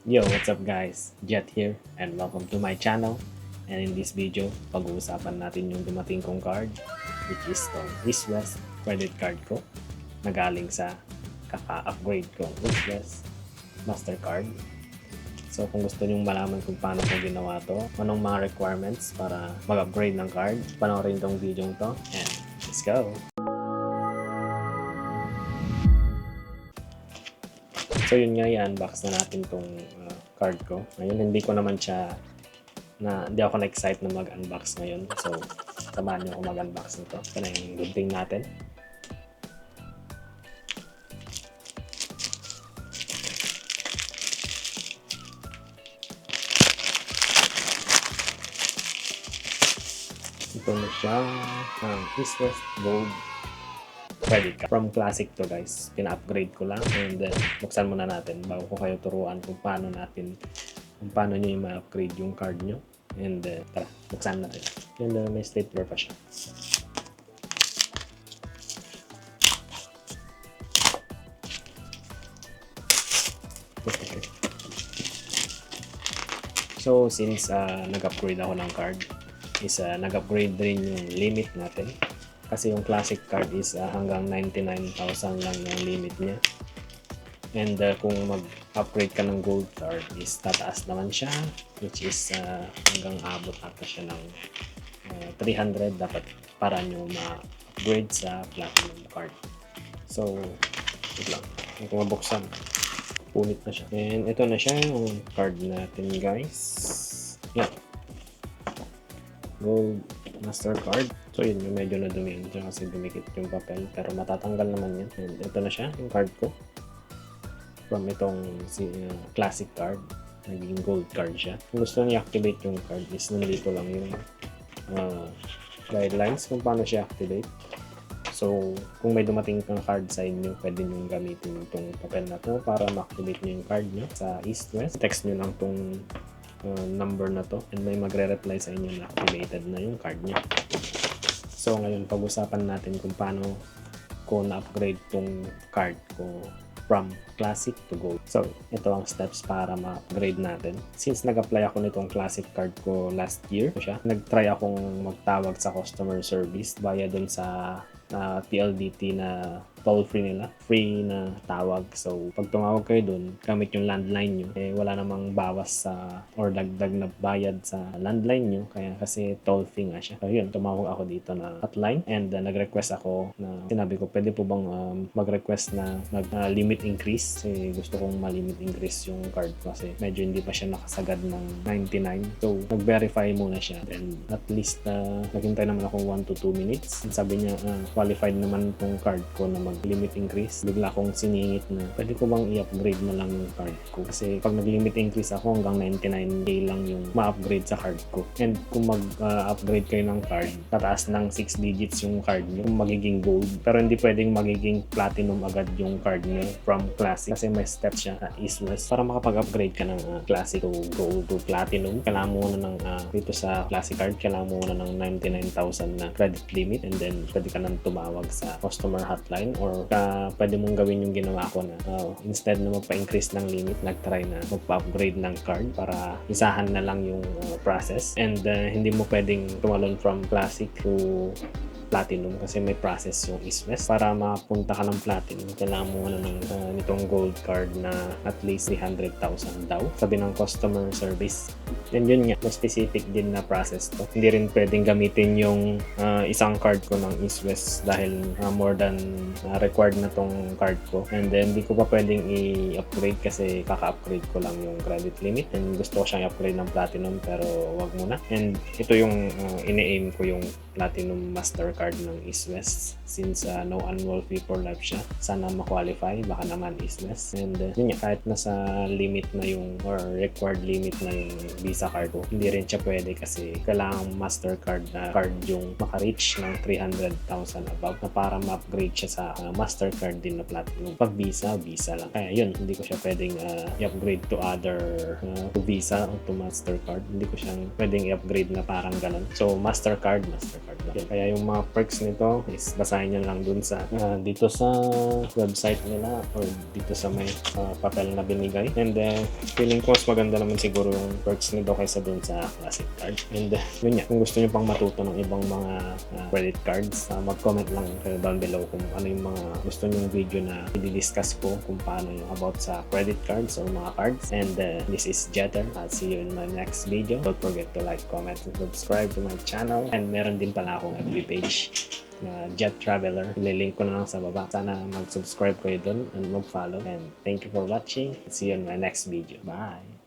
Yo, what's up guys? Jet here and welcome to my channel. And in this video, pag-uusapan natin yung dumating kong card, which is tong East West credit card ko na galing sa kaka-upgrade kong East West Mastercard. So kung gusto nyong malaman kung paano ko ginawa to, anong mga requirements para mag-upgrade ng card, panoorin tong video to and let's go! So yun nga, i-unbox na natin tong card ko. Ngayon, hindi ako na-excite na mag-unbox ngayon. So, samahan nyo ako mag-unbox nito. Ito na yung good thing natin. Ito na siya, East West Gold credit card. From classic to guys, pina-upgrade ko lang and then buksan muna natin bago ko kayo turuan kung paano nyo yung ma-upgrade yung card nyo. And tara, buksan natin. And may stapler pa siya. So since nag-upgrade ako ng card, nag-upgrade rin yung limit natin. Kasi yung classic card is hanggang 99,000 lang yung limit niya. And kung mag-upgrade ka ng gold card is tataas naman siya, which is hanggang abot ata siya ng 300 dapat para nyo ma-upgrade sa platinum card. So, ito lang. Kung mabuksan, punit na siya. And ito na siya yung card natin guys. Yan. Gold Mastercard. So yun, yung medyo nadumi yun kasi dumikit yung papel pero matatanggal naman yan. And ito na siya, yung card ko from itong classic card, naging gold card siya. Kung gusto nyo i-activate yung card is nandito lang yung guidelines kung paano siya activate. So kung may dumating kang card sa inyo, pwede nyo gamitin itong papel na to para ma-activate nyo yung card nyo sa East West. Text nyo lang tong number na to and may magre-reply sa inyo na activated na yung card nyo. So ngayon, pag-usapan natin kung paano ko na-upgrade tong card ko from classic to gold. So ito ang steps para ma-upgrade natin. Since nag-apply ako nitong classic card ko last year, nag-try akong magtawag sa customer service via dun sa PLDT na toll-free nila, free na tawag. So pag tumawag kayo dun, gamit yung landline nyo, wala namang bawas sa or dagdag na bayad sa landline nyo, kaya kasi toll-free nga siya. So yun, tumawag ako dito na hotline and nag-request ako na, sinabi ko pwede po bang mag-request na limit increase, kasi gusto kong ma-limit increase yung card ko kasi medyo hindi pa siya nakasagad ng 99. So nag-verify muna siya, then at least naghintay naman ako 1 to 2 minutes and sabi niya qualified naman tong card ko na mag-limit increase. Bigla akong siningit na pwede ko bang i-upgrade na lang yung card ko, kasi pag nag-limit increase ako hanggang 99k lang yung ma-upgrade sa card ko. And kung mag-upgrade kayo ng card, tataas ng 6 digits yung card nyo kung magiging gold, pero hindi pwedeng magiging platinum agad yung card nyo from classic kasi may steps siya sa East West. Para makapag-upgrade ka ng classic to gold to platinum, kailangan mo na ng dito sa classic card, kailangan mo na ng 99,000 na credit limit and then pwede ka nang tumawag sa customer hotline or pwede mong gawin yung ginawa ko na instead na magpa-increase ng limit, nag-try na magpa-upgrade ng card para isahan na lang yung process and hindi mo pwedeng tumalon from classic to platinum kasi may process yung East West. Para mapunta ka ng platinum, kailangan mo ng nitong gold card na at least 300,000 daw, sabi ng customer service. And yun nga, may specific din na process to. Hindi rin pwedeng gamitin yung isang card ko ng East West dahil more than required na tong card ko. And then hindi ko pa pwedeng i-upgrade kasi kaka-upgrade ko lang yung credit limit and gusto ko siyang i-upgrade ng platinum pero wag muna. And ito yung ine-aim ko, yung platinum Mastercard ng East West since no annual fee for life siya. Sana ma-qualify, baka naman East West. And yun nga, kahit nasa limit na yung or required limit na yung Visa card ko, hindi rin siya pwede kasi kailangan Mastercard na card yung maka-reach ng 300,000 above na para ma-upgrade siya sa Mastercard din na platinum. Pag Visa, Visa lang. Kaya yun, hindi ko siya pwedeng i-upgrade to other to Visa o to Mastercard. Hindi ko siyang pwedeng i-upgrade na parang ganun. So Mastercard lang. Kaya yung mga perks nito is basahin nyo lang dun sa dito sa website nila or dito sa may papel na binigay. And feeling ko mas maganda naman siguro yung perks nito kaysa dun sa classic card. And yun nga, kung gusto nyo pang matuto ng ibang mga credit cards, mag-comment lang kayo down below kung ano yung mga gusto nyo video na i-discuss ko kung paano yung about sa credit cards or mga cards. And this is Jeter. I'll see you in my next video. Don't forget to like, comment, and subscribe to my channel. And meron din pala akong FB page na Jet Traveler. Ililink ko na lang sa baba. Sana mag-subscribe kayo dun and mag-follow. And thank you for watching. See you in my next video. Bye!